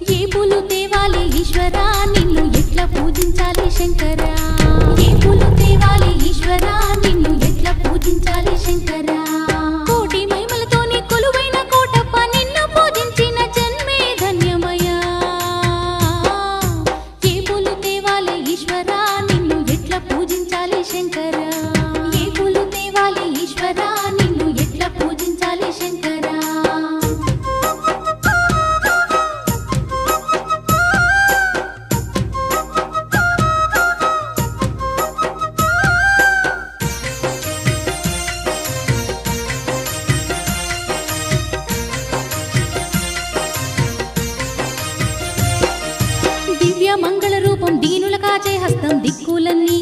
ఏ పూలు తేవాలి ఈశ్వరా నిన్ను ఎట్లా పూజించాలి శంకరా ఏ పూలు తేవాలి ఈశ్వరా నిన్ను ఎట్లా పూజించాలి శంకరా కోటి మహిమలతోని కొలువైన కోటప్ప నిన్ను పూజించిన జన్మే ధన్యమయ్యా ఏ పూలు తేవాలి ఈశ్వరా నిన్ను ఎట్లా పూజించాలి శంకరా ఏ పూలు తేవాలి ఈశ్వరా నిన్ను ఎట్లా పూజించాలి శంకరా దివ్య మంగళ రూపం దీనుల కాచే హస్తం దిక్కులన్నీ